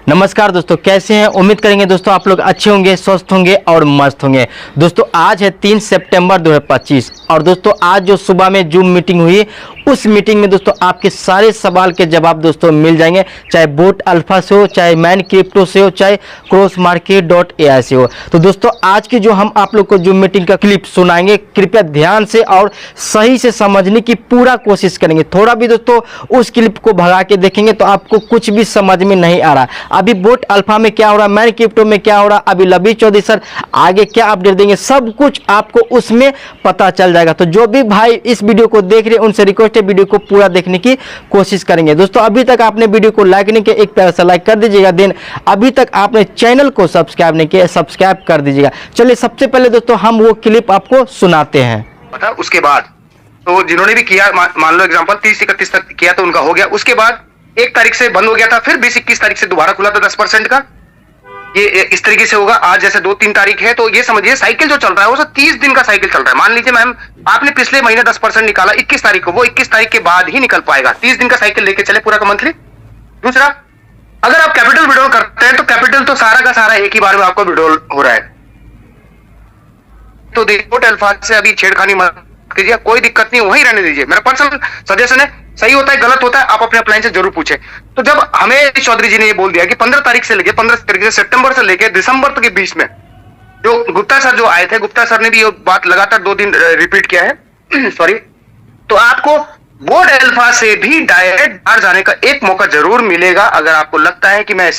नमस्कार दोस्तों, कैसे हैं? उम्मीद करेंगे दोस्तों आप लोग अच्छे होंगे, स्वस्थ होंगे और मस्त होंगे। दोस्तों आज है 3 सितंबर 2025 और दोस्तों आज जो सुबह में जूम मीटिंग हुई, उस मीटिंग में दोस्तों आपके सारे सवाल के जवाब दोस्तों मिल जाएंगे, चाहे बोट अल्फा से हो, चाहे मैन क्रिप्टो से हो, चाहे क्रॉसमार्केट.ai से हो। तो दोस्तों आज की जो हम आप लोग को जूम मीटिंग का क्लिप सुनाएंगे, कृपया ध्यान से और सही से समझने की पूरा कोशिश करेंगे। थोड़ा भी दोस्तों उस क्लिप को भगा के देखेंगे तो आपको कुछ भी समझ में नहीं आ रहा। अभी बोट अल्फा में क्या हो रहा, मैन क्रिप्टो में क्या हो रहा, अभी लबी चौधरी सर आगे क्या अपडेट देंगे, सब कुछ आपको उसमें पता चल जाएगा। तो जो भी भाई इस वीडियो को देख रहे हैं उनसे रिक्वेस्ट है वीडियो को पूरा देखने की कोशिश करेंगे। दोस्तों अभी तक आपने वीडियो को लाइक नहीं किया, एक प्यारा सा लाइक कर दीजिएगा। देन अभी तक आपने चैनल को सब्सक्राइब नहीं किया, सब्सक्राइब कर दीजिएगा। चलिए सबसे पहले दोस्तों हम वो क्लिप आपको सुनाते हैं। उसके बाद तो जिन्होंने भी किया, मान लो एग्जांपल 30-31 तक किया तो उनका हो गया। उसके बाद 1 तारीख से बंद हो गया था, फिर 20-21 तारीख से दोबारा खुला था 10% का। ये इस तरीके से होगा। आज जैसे 2-3 तारीख है तो ये समझिए साइकिल जो चल रहा है वो 30 दिन का साइकिल चल रहा है। मान लीजिए मैम आपने पिछले महीने 10% निकाला 21 तारीख को, वो 21 तारीख के बाद ही निकल पाएगा। 30 दिन का साइकिल लेके चले पूरा का मंथली। दूसरा, अगर आप कैपिटल विड्रॉल करते हैं तो कैपिटल तो सारा का सारा एक ही बार में आपको विड्रॉल हो रहा है। तो बोट अल्फा से अभी छेड़खानी मत कीजिए, कोई दिक्कत नहीं, वहीं रहने दीजिए। मेरा पर्सनल सजेशन है, सही होता है गलत होता है आप अपने अपलाइन से जरूर पूछे। तो जब हमें चौधरी जी ने ये बोल दिया कि 15 तारीख से लेके 15 तारीख से सितंबर से लेके दिसंबर तक के बीच में, जो गुप्ता सर जो आए थे, गुप्ता सर ने भी ये बात लगातार 2 दिन रिपीट किया है सॉरी। तो आपको बोट अल्फा से भी डायरेक्ट बाहर जाने का एक मौका जरूर मिलेगा। अगर आपको लगता है कि मैं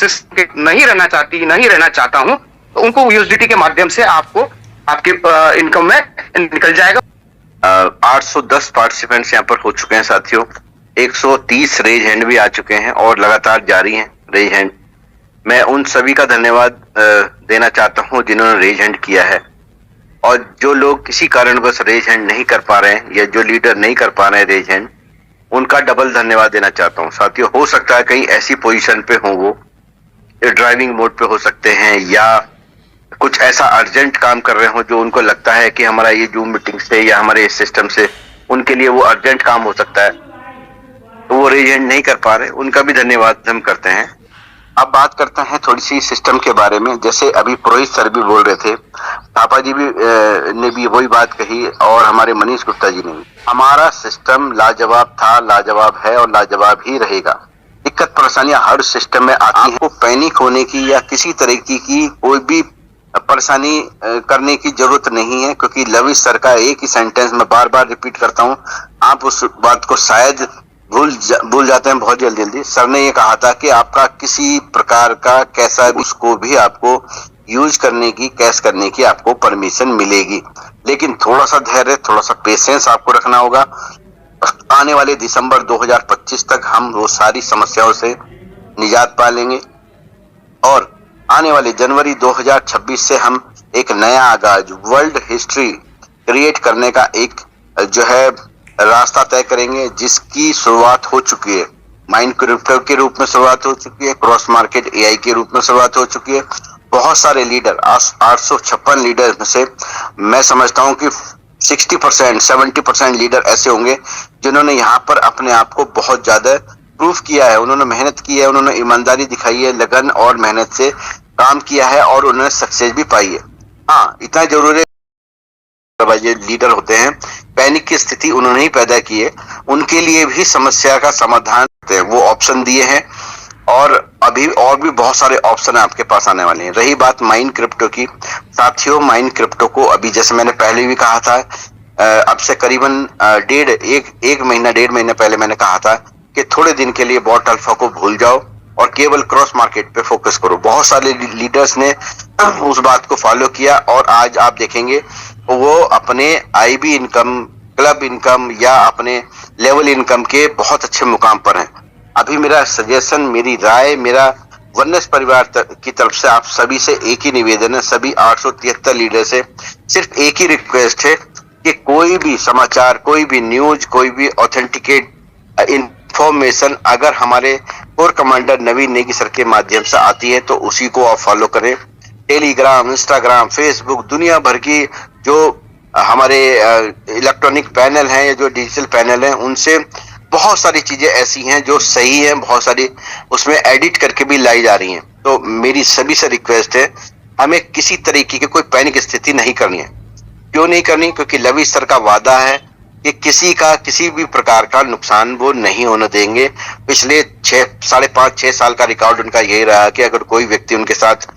नहीं रहना चाहता हूं तो उनको यूएसडीटी के माध्यम से आपको आपके इनकम में निकल जाएगा। 810 पार्टिसिपेंट्स यहाँ पर हो चुके हैं साथियों। 130 रेज हैंड भी आ चुके हैं और लगातार जारी हैं रेज हैंड। मैं उन सभी का धन्यवाद देना चाहता हूं जिन्होंने रेज हैंड किया है, और जो लोग किसी कारणवश रेज हैंड नहीं कर पा रहे हैं या जो लीडर नहीं कर पा रहे हैं रेज हैंड, उनका डबल धन्यवाद देना चाहता हूं साथियों। हो सकता है कहीं ऐसी पोजीशन पे हो, वो ड्राइविंग मोड पे हो सकते हैं या कुछ ऐसा अर्जेंट काम कर रहे हो जो उनको लगता है कि हमारा ये जूम मीटिंग से या हमारे इस सिस्टम से उनके लिए वो अर्जेंट काम हो सकता है, तो वो रेज हैंड नहीं कर पा रहे, उनका भी धन्यवाद हम करते हैं। अब बात करते हैं थोड़ी सी सिस्टम के बारे में। जैसे अभी पुरोहित सर भी बोल रहे थे, पापा जी भी ने भी वही बात कही, और हमारे मनीष गुप्ता जी ने भी। हमारा सिस्टम लाजवाब था, लाजवाब है और लाजवाब ही रहेगा। दिक्कत परेशानियां हर सिस्टम में आती है। पैनिक होने की या किसी तरीके की कोई भी परेशानी करने की जरूरत नहीं है, क्योंकि लविश सर का एक ही सेंटेंस मैं बार बार रिपीट करता हूं, आप उस बात को शायद भूल जाते हैं बहुत जल्दी। सर ने ये कहा था कि आपका किसी प्रकार का कैसा भी उसको भी आपको यूज करने की, कैश करने की आपको परमिशन मिलेगी, लेकिन थोड़ा सा धैर्य, थोड़ा सा पेशेंस आपको रखना होगा। आने वाले दिसंबर 2025 तक हम वो सारी समस्याओं से निजात पा लेंगे, और आने वाले जनवरी 2026 से हम एक नया आगाज, वर्ल्ड हिस्ट्री क्रिएट करने का एक जो है रास्ता तय करेंगे, जिसकी शुरुआत हो चुकी है। माइन क्रिप्टो के रूप में शुरुआत हो चुकी है, क्रॉस मार्केट AI के रूप में शुरुआत हो चुकी है। बहुत सारे लीडर, 856 लीडर में से मैं समझता हूं कि 60%, 70% लीडर ऐसे होंगे जिन्होंने यहाँ पर अपने आप को बहुत ज्यादा प्रूफ किया है। उन्होंने मेहनत की है, उन्होंने ईमानदारी दिखाई है, लगन और मेहनत से काम किया है और उन्होंने सक्सेस भी पाई है। हाँ, इतना जरूरी है ये लीडर होते हैं, पैनिक की स्थिति उन्होंने ही पैदा की है, उनके लिए भी समस्या का समाधान वो ऑप्शन दिए हैं, और अभी और भी बहुत सारे ऑप्शन आपके पास आने वाले हैं। रही बात माइन क्रिप्टो की, साथियों माइन क्रिप्टो को अभी जैसे मैंने पहले भी कहा था, अब से करीबन डेढ़ महीना पहले मैंने कहा था कि थोड़े दिन के लिए बोट अल्फा को भूल जाओ और केवल क्रॉस मार्केट पे फोकस करो। बहुत सारे लीडर्स ने उस बात को फॉलो किया, और आज आप देखेंगे वो अपने IB इनकम, क्लब इनकम या अपने लेवल इनकम के बहुत अच्छे मुकाम पर हैं। अभी मेरा सजेशन, मेरी राय, मेरा वननेस परिवार की तरफ से आप सभी से एक ही निवेदन है, सभी 873 लीडर से सिर्फ एक ही रिक्वेस्ट है कि कोई भी समाचार, कोई भी न्यूज, कोई भी ऑथेंटिकेट इंफॉर्मेशन अगर हमारे कोर कमांडर नवीन नेगी सर के माध्यम से आती है तो उसी को आप फॉलो करें। टेलीग्राम, इंस्टाग्राम, फेसबुक, दुनिया भर की जो हमारे इलेक्ट्रॉनिक पैनल हैं या जो डिजिटल पैनल हैं, उनसे बहुत सारी चीजें ऐसी हैं जो सही हैं, बहुत सारी उसमें एडिट करके भी लाई जा रही हैं। तो मेरी सभी से रिक्वेस्ट है, हमें किसी तरीके की कोई पैनिक स्थिति नहीं करनी है। क्यों नहीं करनी? क्योंकि लवी सर का वादा है कि किसी भी प्रकार का नुकसान वो नहीं होने देंगे। पिछले 5.5-6 साल का रिकॉर्ड उनका यही रहा कि अगर कोई व्यक्ति उनके साथ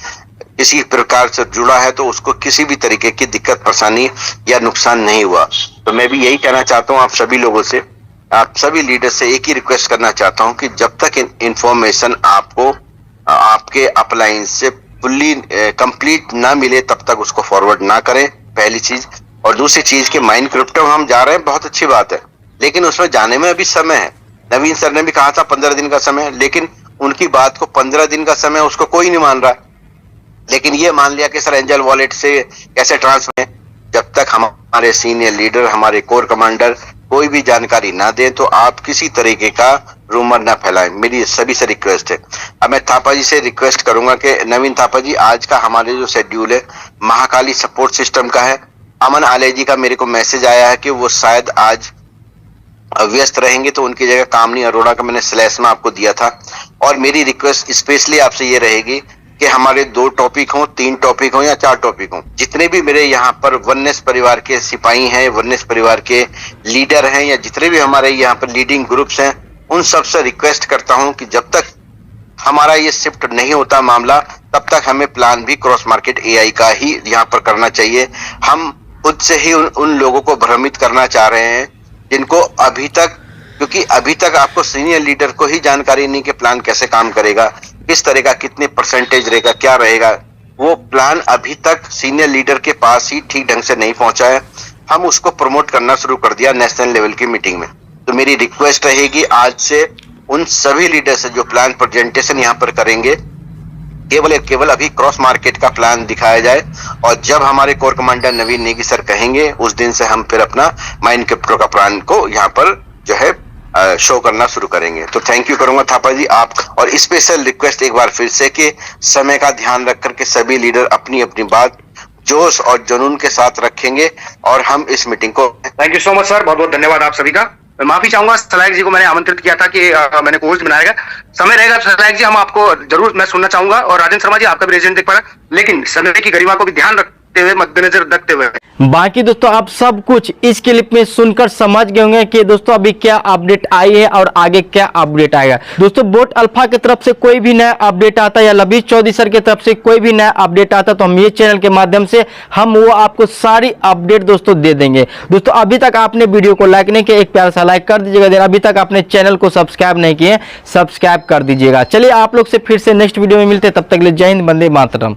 किसी प्रकार से जुड़ा है तो उसको किसी भी तरीके की दिक्कत, परेशानी या नुकसान नहीं हुआ। तो मैं भी यही कहना चाहता हूँ आप सभी लोगों से, आप सभी लीडर से एक ही रिक्वेस्ट करना चाहता हूँ कि जब तक इंफॉर्मेशन आपको आपके अपलायंस से फुल्ली कंप्लीट ना मिले तब तक उसको फॉरवर्ड ना करें, पहली चीज। और दूसरी चीज कि माइन क्रिप्टो हम जा रहे हैं, बहुत अच्छी बात है, लेकिन उसमें जाने में अभी समय है। नवीन सर ने भी कहा था 15 दिन का समय, लेकिन उनकी बात को 15 दिन का समय उसको कोई नहीं मान रहा। लेकिन ये मान लिया कि सर एंजल वॉलेट से कैसे ट्रांसफर। जब तक हमारे सीनियर लीडर, हमारे कोर कमांडर कोई भी जानकारी ना दें तो आप किसी तरीके का रूमर ना फैलाएं, मेरी सभी से रिक्वेस्ट है। अब मैं थापा जी से रिक्वेस्ट करूंगा कि नवीन थापा जी, आज का हमारे जो शेड्यूल है महाकाली सपोर्ट सिस्टम का है। अमन आले जी का मेरे को मैसेज आया है कि वो शायद आज व्यस्त रहेंगे, तो उनकी जगह कामनी अरोड़ा का मैंने स्लैश में आपको दिया था। और मेरी रिक्वेस्ट स्पेशली आपसे ये रहेगी कि हमारे 2 टॉपिक हों, 3 टॉपिक हों या 4 टॉपिक हों, जितने भी मेरे यहाँ पर वननेस परिवार के सिपाही हैं, वननेस परिवार के लीडर हैं, या जितने भी हमारे यहाँ पर लीडिंग ग्रुप्स हैं, उन सबसे रिक्वेस्ट करता हूं कि जब तक हमारा ये शिफ्ट नहीं होता मामला, तब तक हमें प्लान भी क्रॉस मार्केट एआई का ही यहाँ पर करना चाहिए। हम खुद से ही उन लोगों को भ्रमित करना चाह रहे हैं जिनको अभी तक, क्योंकि अभी तक आपको सीनियर लीडर को ही जानकारी नहीं कि प्लान कैसे काम करेगा, किस तरह का, कितने परसेंटेज रहेगा, क्या रहेगा, वो प्लान अभी तक सीनियर लीडर के पास ही ठीक ढंग से नहीं पहुंचा है। हम उसको प्रमोट करना शुरू कर दिया नेशनल लेवल की मीटिंग में। तो मेरी रिक्वेस्ट रहेगी आज से उन सभी लीडर से जो प्लान प्रेजेंटेशन यहाँ पर करेंगे, केवल अभी क्रॉस मार्केट का प्लान दिखाया जाए, और जब हमारे कोर कमांडर नवीन नेगी सर कहेंगे उस दिन से हम फिर अपना माइन क्रिप्टो का प्लान को यहाँ पर जो है शो करना शुरू करेंगे। तो थैंक यू करूंगा थापा जी आप, और स्पेशल रिक्वेस्ट एक बार फिर से कि समय का ध्यान रख करके सभी लीडर अपनी अपनी बात जोश और जुनून के साथ रखेंगे और हम इस मीटिंग को। Thank you so much sir, बहुत बहुत धन्यवाद आप सभी का। मैं माफी चाहूंगा सलायक जी को मैंने आमंत्रित किया था कि मैंने कोर्स बनाएगा, समय रहेगा सलायक जी, हम आपको जरूर मैं सुनना चाहूंगा, और राजेंद्र शर्मा जी आपका भी रेजेंट देख पा रहा, लेकिन समय की गरिमा को भी ध्यान रखते हुए, मद्देनजर रखते हुए। बाकी दोस्तों आप सब कुछ इस क्लिप में सुनकर समझ गए होंगे कि दोस्तों अभी क्या अपडेट आई है और आगे क्या अपडेट आएगा। दोस्तों बोट अल्फा की तरफ से कोई भी नया अपडेट आता है या लबीज चौधरी सर की तरफ से कोई भी नया अपडेट आता है तो हम ये चैनल के माध्यम से हम वो आपको सारी अपडेट दोस्तों दे देंगे। दोस्तों अभी तक आपने वीडियो को लाइक नहीं किया, एक प्यारा सा लाइक कर दीजिएगा। अभी तक आपने चैनल को सब्सक्राइब नहीं किए, सब्सक्राइब कर दीजिएगा। चलिए आप लोग से फिर से नेक्स्ट वीडियो में मिलते हैं, तब तक के लिए जय हिंद, वंदे मातरम।